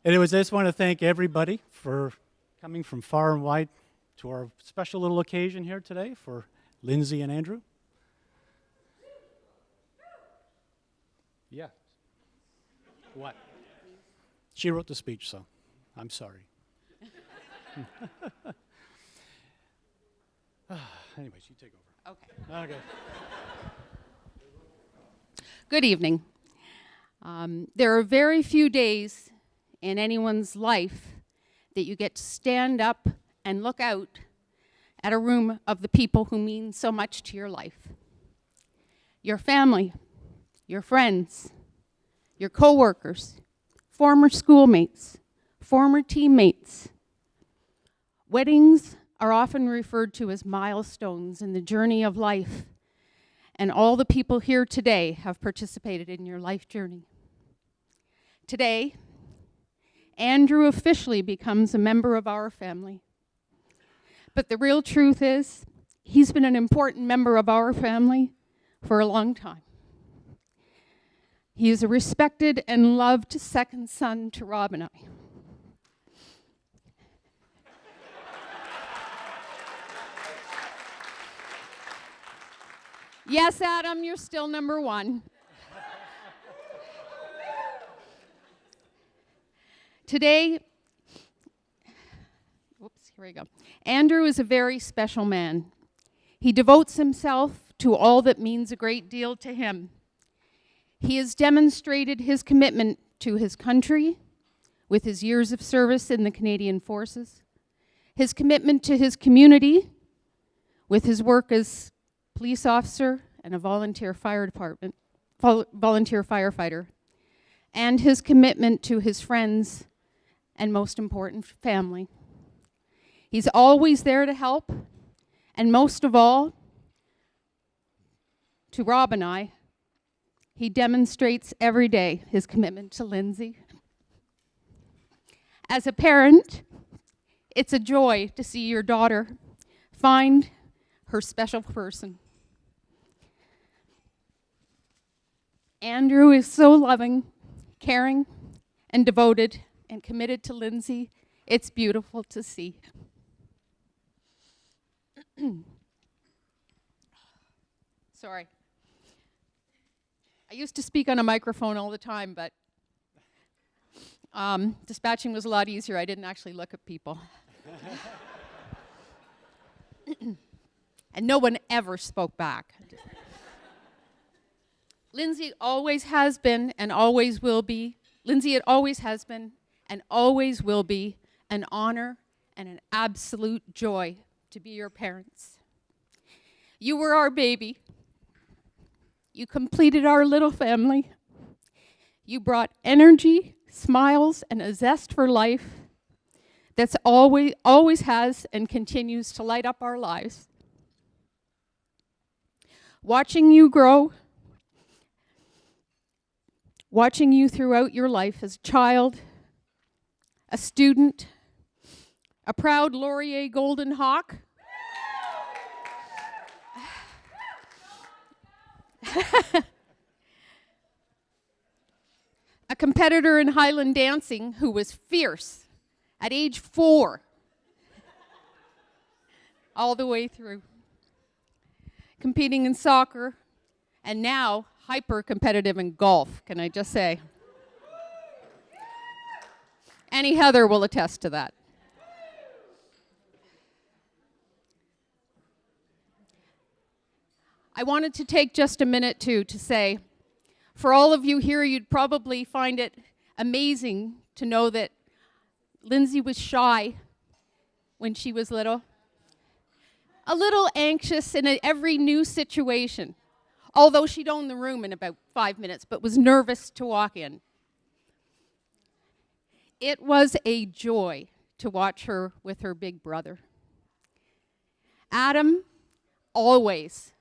Anyways, I just want to thank everybody for coming from far and wide to our special little occasion here today for Lynsey and Andrew. Yeah. What? She wrote the speech, so I'm sorry. Anyways, you take over. Okay. Okay. Good evening. There are very few days in anyone's life that you get to stand up and look out at a room of the people who mean so much to your life. Your family, your friends, your coworkers, former schoolmates, former teammates. Weddings are often referred to as milestones in the journey of life, and all the people here today have participated in your life journey. Today, Andrew officially becomes a member of our family. But the real truth is, he's been an important member of our family for a long time. He is a respected and loved second son to Rob and I. Yes, Adam, you're still number one. Today, here we go. Andrew is a very special man. He devotes himself to all that means a great deal to him. He has demonstrated his commitment to his country with his years of service in the Canadian Forces, his commitment to his community with his work as police officer and a volunteer firefighter, and his commitment to his friends and, most important, family. He's always there to help, and most of all, to Rob and I, he demonstrates every day his commitment to Lynsey. As a parent, it's a joy to see your daughter find her special person. Andrew is so loving, caring, and devoted and committed to Lynsey. It's beautiful to see. Sorry. I used to speak on a microphone all the time, but dispatching was a lot easier. I didn't actually look at people. And no one ever spoke back. Lynsey always has been and always will be. Lynsey, it always has been and always will be an honor and an absolute joy to be your parents. You were our baby. You completed our little family. You brought energy, smiles, and a zest for life that's always has and continues to light up our lives. Watching you grow, watching you throughout your life as a child, a student, a proud Laurier Golden Hawk, a competitor in Highland dancing who was fierce at age 4, all the way through, competing in soccer, and now hyper competitive in golf, can I just say? Annie Heather will attest to that. I wanted to take just a minute, too, to say, for all of you here, you'd probably find it amazing to know that Lynsey was shy when she was little, a little anxious in every new situation, although she'd own the room in about 5 minutes, but was nervous to walk in. It was a joy to watch her with her big brother. Adam always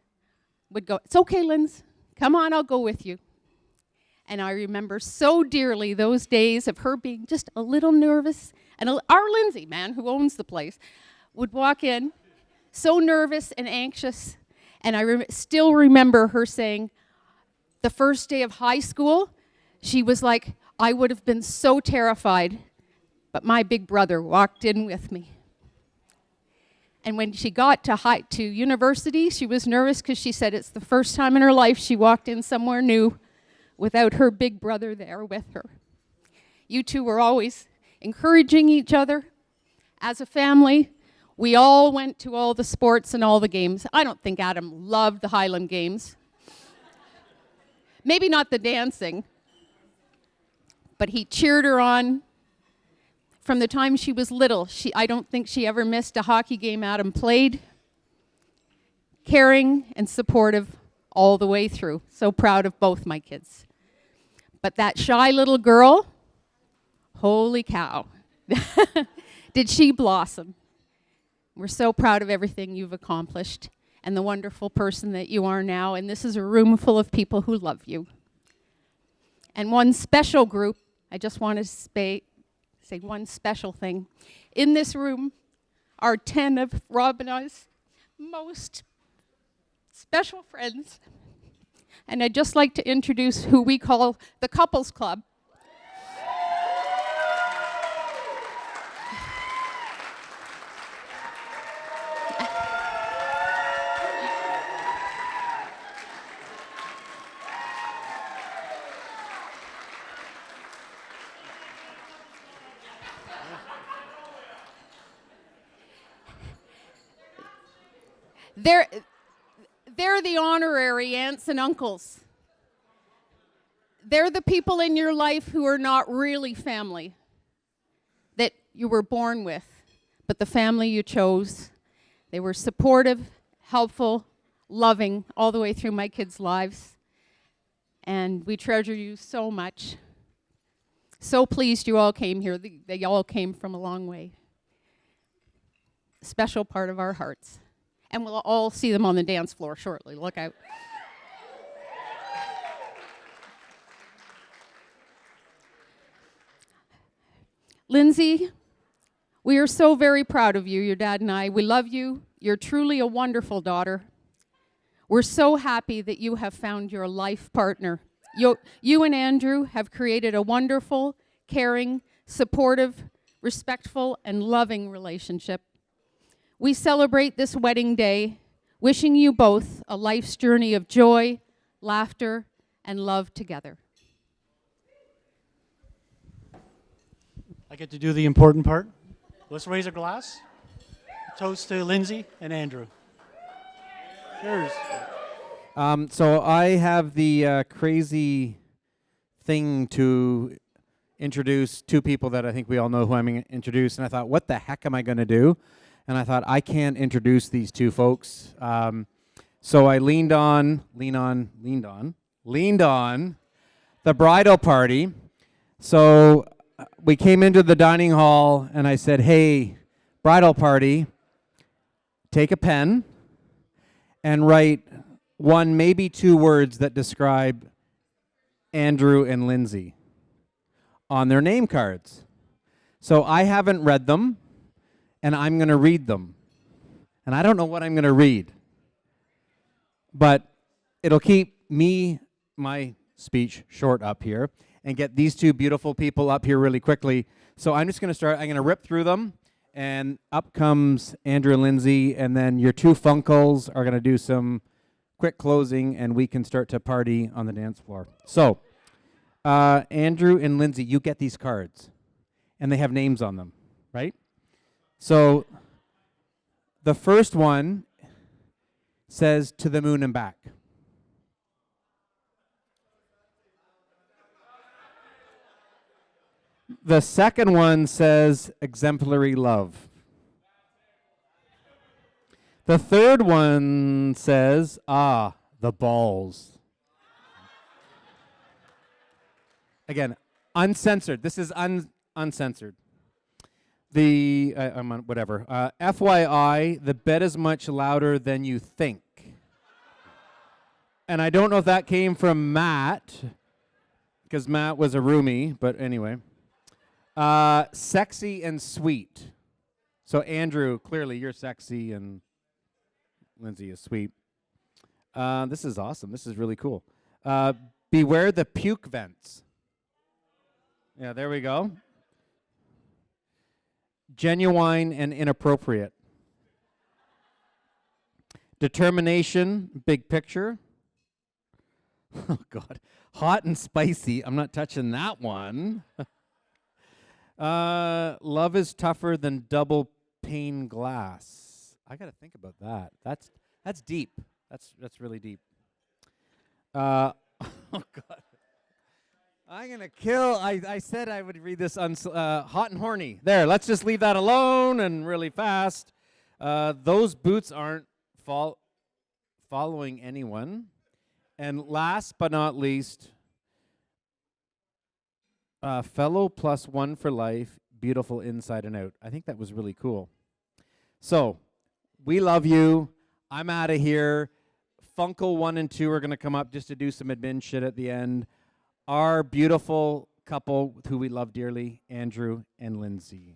would go, "It's okay, Lyns, come on, I'll go with you." And I remember so dearly those days of her being just a little nervous. And our Lynsey, man, who owns the place, would walk in so nervous and anxious. And I still remember her saying, the first day of high school, she was like, "I would have been so terrified, but my big brother walked in with me." And when she got to university, she was nervous because she said it's the first time in her life she walked in somewhere new without her big brother there with her. You two were always encouraging each other. As a family, we all went to all the sports and all the games. I don't think Adam loved the Highland Games. Maybe not the dancing, but he cheered her on. From the time she was little, I don't think she ever missed a hockey game Adam played. Caring and supportive all the way through. So proud of both my kids. But that shy little girl, holy cow, did she blossom. We're so proud of everything you've accomplished and the wonderful person that you are now. And this is a room full of people who love you. And one special group, I just want to say one special thing. In this room are 10 of Rob and I's most special friends. And I'd just like to introduce who we call the Couples Club. They're the honorary aunts and uncles. They're the people in your life who are not really family, that you were born with, but the family you chose. They were supportive, helpful, loving all the way through my kids' lives. And we treasure you so much. So pleased you all came here. They all came from a long way. Special part of our hearts. And we'll all see them on the dance floor shortly. Look out. Lynsey, we are so very proud of you, your dad and I. We love you. You're truly a wonderful daughter. We're so happy that you have found your life partner. You and Andrew have created a wonderful, caring, supportive, respectful, and loving relationship. We celebrate this wedding day, wishing you both a life's journey of joy, laughter, and love together. I get to do the important part. Let's raise a glass. Toast to Lynsey and Andrew. Cheers. So I have the crazy thing to introduce two people that I think we all know who I'm going to introduce. And I thought, what the heck am I going to do? And I thought, I can't introduce these two folks. So I leaned on the bridal party. So we came into the dining hall and I said, hey, bridal party, take a pen and write one, maybe two words that describe Andrew and Lynsey on their name cards. So I haven't read them, and I'm going to read them. And I don't know what I'm going to read, but it'll keep my speech short up here, and get these two beautiful people up here really quickly. So I'm just going to start. I'm going to rip through them, and up comes Andrew and Lynsey, and then your two Funkles are going to do some quick closing, and we can start to party on the dance floor. So, Andrew and Lynsey, you get these cards, and they have names on them, right? So, the first one says to the moon and back. The second one says exemplary love. The third one says, the balls. Again, uncensored. This is uncensored. I'm on whatever. FYI, the bed is much louder than you think. And I don't know if that came from Matt, because Matt was a roomie, but anyway. Sexy and sweet. So Andrew, clearly you're sexy and Lynsey is sweet. This is awesome. This is really cool. Beware the puke vents. Yeah, there we go. Genuine and inappropriate. Determination, big picture. Oh, God. Hot and spicy. I'm not touching that one. Love is tougher than double pane glass. I got to think about that. That's deep. That's really deep. Oh, God. I'm going to kill. I said I would read this hot and horny. There, let's just leave that alone and really fast. Those boots aren't following anyone. And last but not least, fellow plus one for life, beautiful inside and out. I think that was really cool. So, we love you. I'm out of here. Funkle 1 and 2 are going to come up just to do some admin shit at the end. Our beautiful couple who we love dearly, Andrew and Lynsey.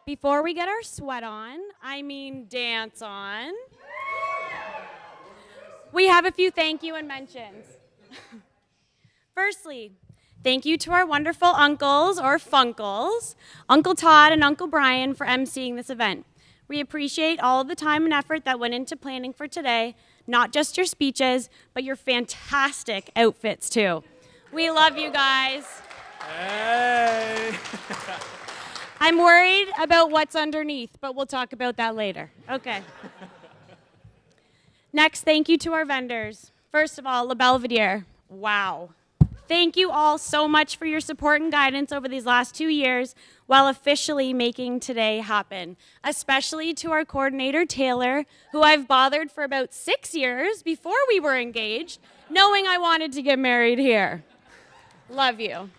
before we get our sweat on, I mean dance on, we have a few thank you and mentions. Firstly, thank you to our wonderful uncles or funkles, Uncle Todd and Uncle Brian, for emceeing this event. We appreciate all of the time and effort that went into planning for today, not just your speeches, but your fantastic outfits too. We love you guys. Hey! I'm worried about what's underneath, but we'll talk about that later. Okay. Next, thank you to our vendors. First of all, Belvedere. Wow. Thank you all so much for your support and guidance over these last 2 years while officially making today happen. Especially to our coordinator, Taylor, who I've bothered for about 6 years before we were engaged, knowing I wanted to get married here. Love you.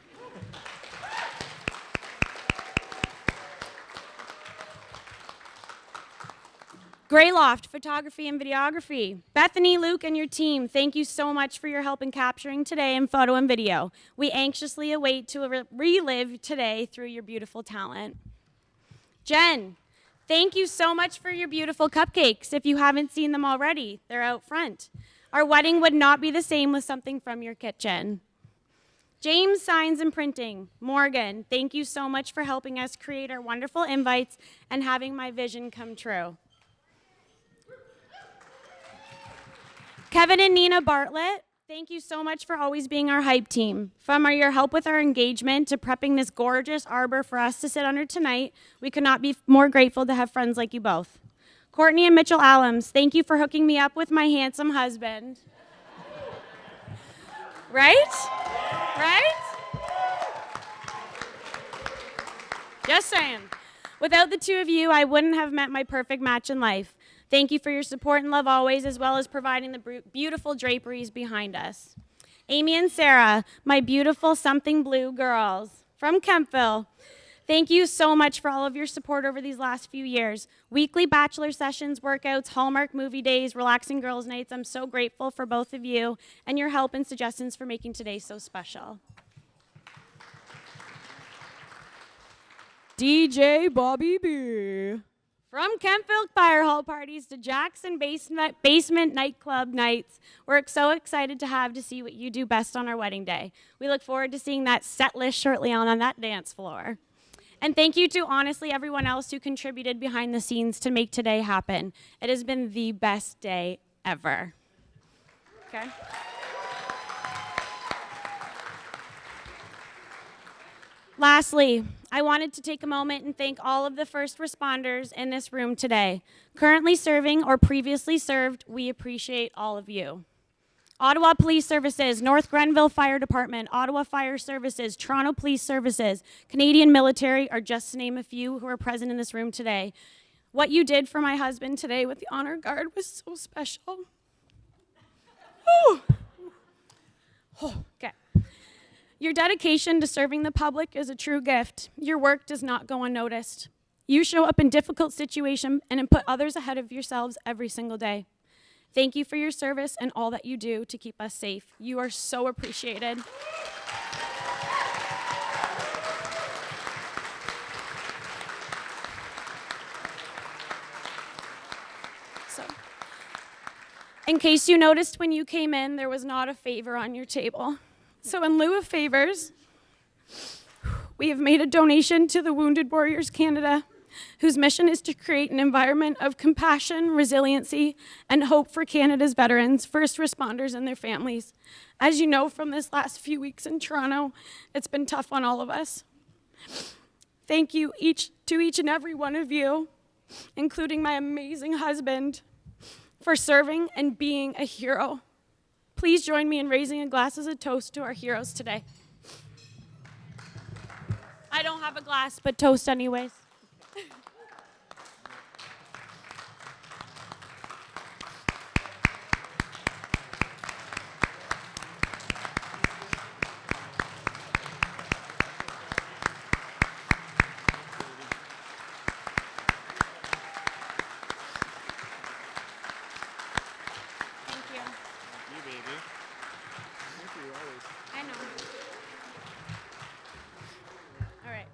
Greyloft Photography and Videography. Bethany, Luke, and your team, thank you so much for your help in capturing today in photo and video. We anxiously await to relive today through your beautiful talent. Jen, thank you so much for your beautiful cupcakes. If you haven't seen them already, they're out front. Our wedding would not be the same with something from your kitchen. James Signs and Printing. Morgan, thank you so much for helping us create our wonderful invites and having my vision come true. Kevin and Nina Bartlett, thank you so much for always being our hype team. From your help with our engagement to prepping this gorgeous arbor for us to sit under tonight, we could not be more grateful to have friends like you both. Courtney and Mitchell Allums, thank you for hooking me up with my handsome husband. Right? Right? Just saying. Without the two of you, I wouldn't have met my perfect match in life. Thank you for your support and love always, as well as providing the beautiful draperies behind us. Amy and Sarah, my beautiful something blue girls from Kempville. Thank you so much for all of your support over these last few years. Weekly bachelor sessions, workouts, Hallmark movie days, relaxing girls' nights. I'm so grateful for both of you and your help and suggestions for making today so special. DJ Bobby B. From Kempville Fire Hall parties to Jackson Basement Nightclub nights, we're so excited to see what you do best on our wedding day. We look forward to seeing that set list shortly on that dance floor. And thank you to, honestly, everyone else who contributed behind the scenes to make today happen. It has been the best day ever. Okay? Lastly, I wanted to take a moment and thank all of the first responders in this room today. Currently serving or previously served, we appreciate all of you. Ottawa Police Services, North Grenville Fire Department, Ottawa Fire Services, Toronto Police Services, Canadian Military are just to name a few who are present in this room today. What you did for my husband today with the Honor Guard was so special. Okay. Your dedication to serving the public is a true gift. Your work does not go unnoticed. You show up in difficult situations and put others ahead of yourselves every single day. Thank you for your service and all that you do to keep us safe. You are so appreciated. So, in case you noticed when you came in, there was not a favor on your table. So in lieu of favors, we have made a donation to the Wounded Warriors Canada, whose mission is to create an environment of compassion, resiliency, and hope for Canada's veterans, first responders, and their families. As you know from this last few weeks in Toronto, it's been tough on all of us. Thank you to each and every one of you, including my amazing husband, for serving and being a hero. Please join me in raising a glass as a toast to our heroes today. I don't have a glass, but toast anyways. I know. All right.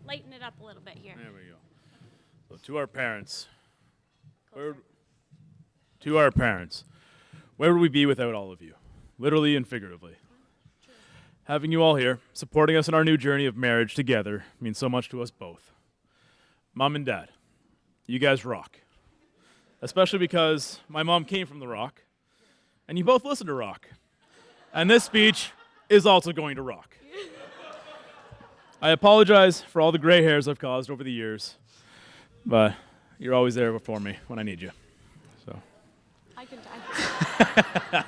lighten it up a little bit here. There we go. So to our parents, where would we be without all of you? Literally and figuratively. Having you all here, supporting us in our new journey of marriage together, means so much to us both. Mom and Dad, you guys rock. Especially because my mom came from the rock, and you both listen to rock. And this speech is also going to rock. I apologize for all the gray hairs I've caused over the years, but you're always there for me when I need you. So, I can die.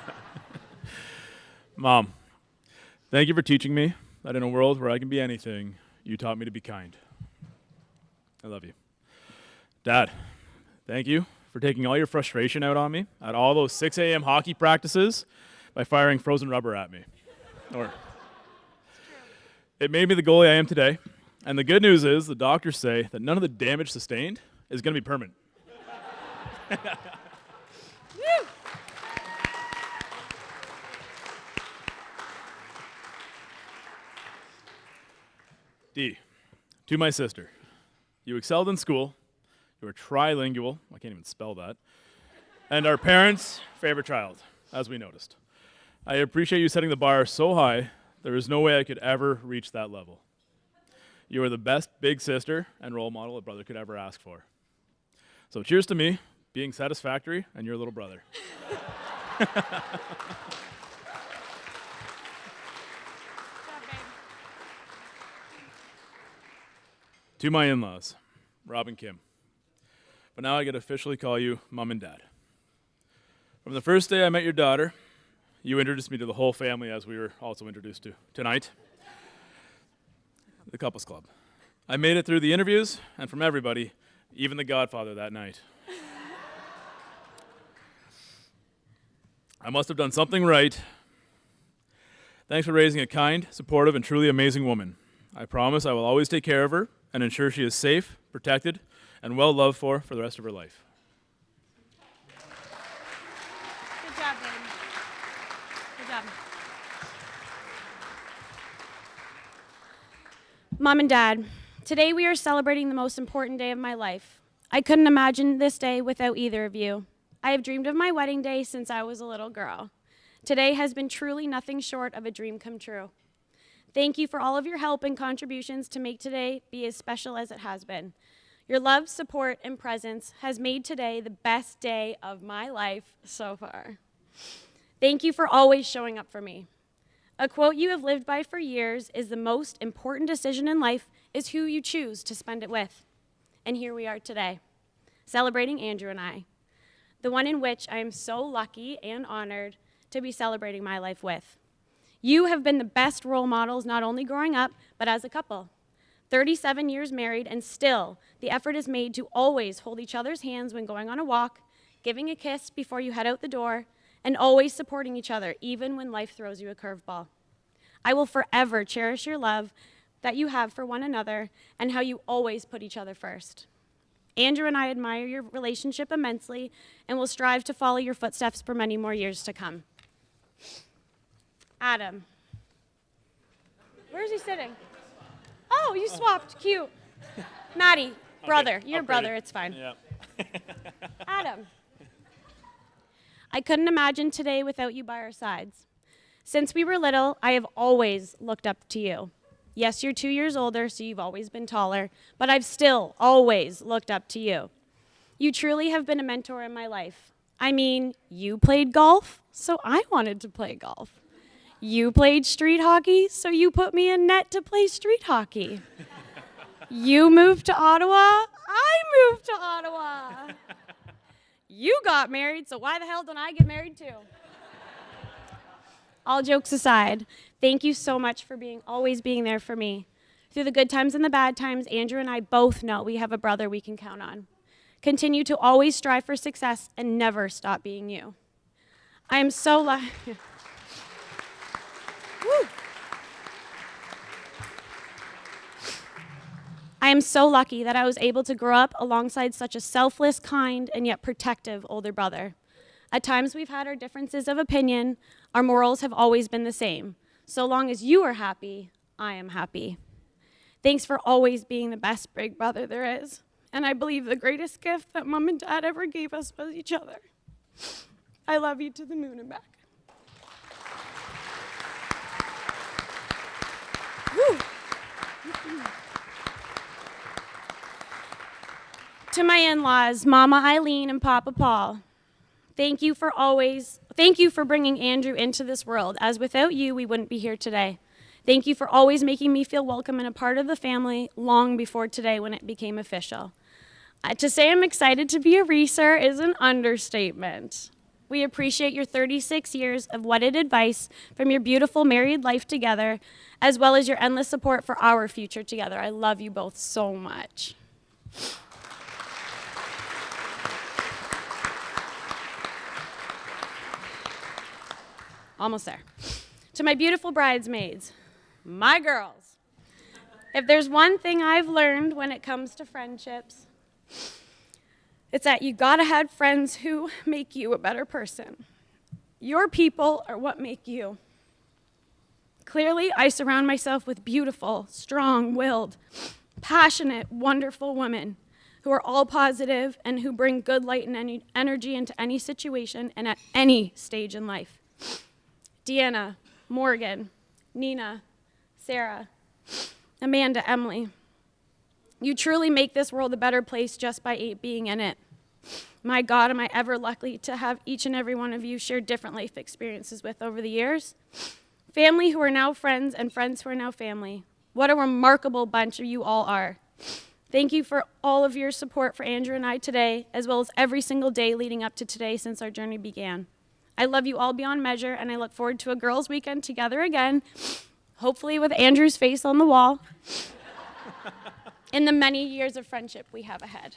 Mom, thank you for teaching me that in a world where I can be anything, you taught me to be kind. I love you. Dad, thank you for taking all your frustration out on me at all those 6 a.m. hockey practices by firing frozen rubber at me. It made me the goalie I am today. And the good news is the doctors say that none of the damage sustained is going to be permanent. D, to my sister, you excelled in school, you were trilingual, I can't even spell that, and our parents' favorite child, as we noticed. I appreciate you setting the bar so high, there is no way I could ever reach that level. You are the best big sister and role model a brother could ever ask for. So cheers to me, being satisfactory, and your little brother. To my in-laws, Rob and Kim. But now I get to officially call you Mom and Dad. From the first day I met your daughter, you introduced me to the whole family as we were also introduced to tonight. The Couples Club. I made it through the interviews and from everybody, even the Godfather that night. I must have done something right. Thanks for raising a kind, supportive, and truly amazing woman. I promise I will always take care of her and ensure she is safe, protected, and well loved for the rest of her life. Good job, babe. Good job. Mom and Dad, today we are celebrating the most important day of my life. I couldn't imagine this day without either of you. I have dreamed of my wedding day since I was a little girl. Today has been truly nothing short of a dream come true. Thank you for all of your help and contributions to make today be as special as it has been. Your love, support, and presence has made today the best day of my life so far. Thank you for always showing up for me. A quote you have lived by for years is the most important decision in life is who you choose to spend it with. And here we are today, celebrating Andrew and I, the one in which I am so lucky and honored to be celebrating my life with. You have been the best role models not only growing up, but as a couple. 37 years married, and still the effort is made to always hold each other's hands when going on a walk, giving a kiss before you head out the door, and always supporting each other, even when life throws you a curveball. I will forever cherish your love that you have for one another and how you always put each other first. Andrew and I admire your relationship immensely and will strive to follow your footsteps for many more years to come. Adam. Where is he sitting? Oh, you swapped. Cute. Maddie, brother. Okay, your brother. It's fine. Yeah. Adam. I couldn't imagine today without you by our sides. Since we were little, I have always looked up to you. Yes, you're 2 years older, so you've always been taller, but I've still always looked up to you. You truly have been a mentor in my life. I mean, you played golf, so I wanted to play golf. You played street hockey, so you put me in net to play street hockey. You moved to Ottawa, I moved to Ottawa. You got married, so why the hell don't I get married too? All jokes aside, thank you so much for always being there for me. Through the good times and the bad times, Andrew and I both know we have a brother we can count on. Continue to always strive for success and never stop being you. I am so lucky. I am so lucky that I was able to grow up alongside such a selfless, kind, and yet protective older brother. At times we've had our differences of opinion. Our morals have always been the same. So long as you are happy, I am happy. Thanks for always being the best big brother there is. And I believe the greatest gift that Mom and Dad ever gave us was each other. I love you to the moon and back. Woo. To my in-laws, Mama Eileen and Papa Paul, thank you for bringing Andrew into this world, as without you, we wouldn't be here today. Thank you for always making me feel welcome and a part of the family long before today when it became official. To say I'm excited to be a Reeser is an understatement. We appreciate your 36 years of wedded advice from your beautiful married life together, as well as your endless support for our future together. I love you both so much. Almost there. To my beautiful bridesmaids, my girls. If there's one thing I've learned when it comes to friendships, it's that you gotta have friends who make you a better person. Your people are what make you. Clearly, I surround myself with beautiful, strong-willed, passionate, wonderful women who are all positive and who bring good light and energy into any situation and at any stage in life. Deanna, Morgan, Nina, Sarah, Amanda, Emily. You truly make this world a better place just by being in it. My God, am I ever lucky to have each and every one of you share different life experiences with over the years. Family who are now friends and friends who are now family. What a remarkable bunch you all are. Thank you for all of your support for Andrew and I today, as well as every single day leading up to today since our journey began. I love you all beyond measure, and I look forward to a girls' weekend together again, hopefully with Andrew's face on the wall, in the many years of friendship we have ahead.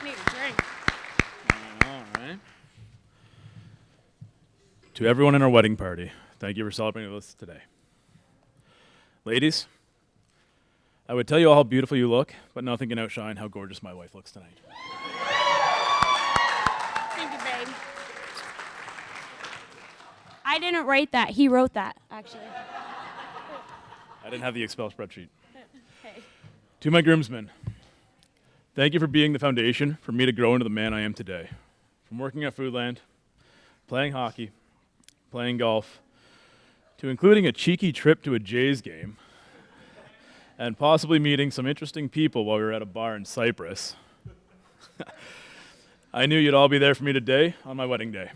Need a drink. All right. To everyone in our wedding party, thank you for celebrating with us today. Ladies, I would tell you all how beautiful you look, but nothing can outshine how gorgeous my wife looks tonight. Thank you, babe. I didn't write that. He wrote that, actually. I didn't have the Excel spreadsheet. Hey. To my groomsmen, thank you for being the foundation for me to grow into the man I am today. From working at Foodland, playing hockey, playing golf, to including a cheeky trip to a Jays game, and possibly meeting some interesting people while we were at a bar in Cyprus. I knew you'd all be there for me today on my wedding day.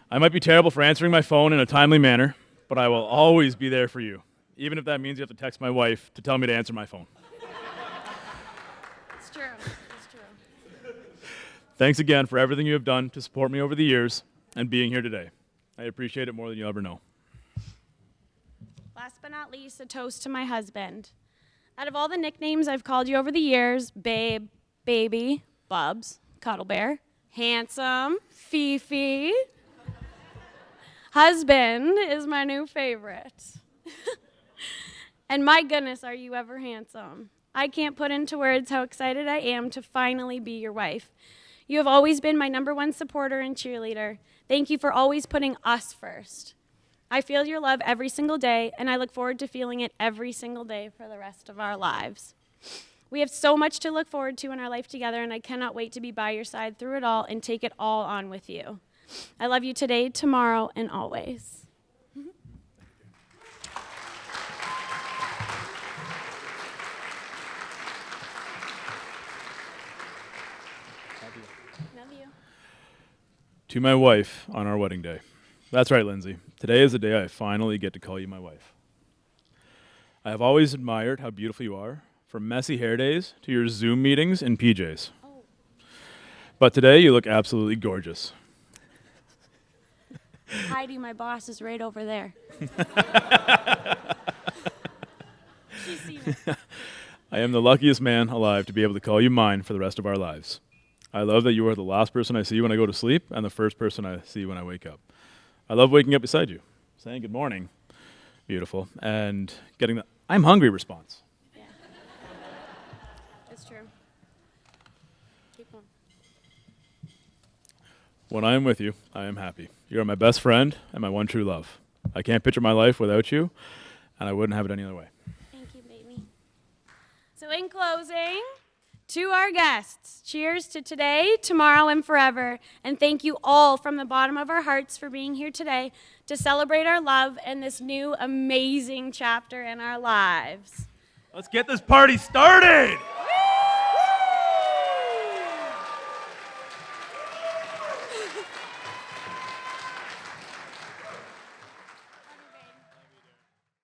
I might be terrible for answering my phone in a timely manner, but I will always be there for you, even if that means you have to text my wife to tell me to answer my phone. It's true. It's true. Thanks again for everything you have done to support me over the years and being here today. I appreciate it more than you'll ever know. Last but not least, a toast to my husband. Out of all the nicknames I've called you over the years, babe, baby, Bubs, Cuddle Bear, handsome, Fifi, husband is my new favorite. And my goodness, are you ever handsome. I can't put into words how excited I am to finally be your wife. You have always been my #1 supporter and cheerleader. Thank you for always putting us first. I feel your love every single day, and I look forward to feeling it every single day for the rest of our lives. We have so much to look forward to in our life together, and I cannot wait to be by your side through it all and take it all on with you. I love you today, tomorrow, and always. Love you. To my wife on our wedding day. That's right, Lynsey. Today is the day I finally get to call you my wife. I have always admired how beautiful you are, from messy hair days to your Zoom meetings in PJs. Oh. But today you look absolutely gorgeous. Heidi, my boss, is right over there. She's seen it. I am the luckiest man alive to be able to call you mine for the rest of our lives. I love that you are the last person I see when I go to sleep and the first person I see when I wake up. I love waking up beside you, saying good morning, beautiful, and getting the I'm hungry response. Yeah. It's true. Keep going. When I am with you, I am happy. You are my best friend and my one true love. I can't picture my life without you, and I wouldn't have it any other way. Thank you, baby. So in closing, to our guests, cheers to today, tomorrow, and forever. And thank you all from the bottom of our hearts for being here today to celebrate our love and this new amazing chapter in our lives. Let's get this party started!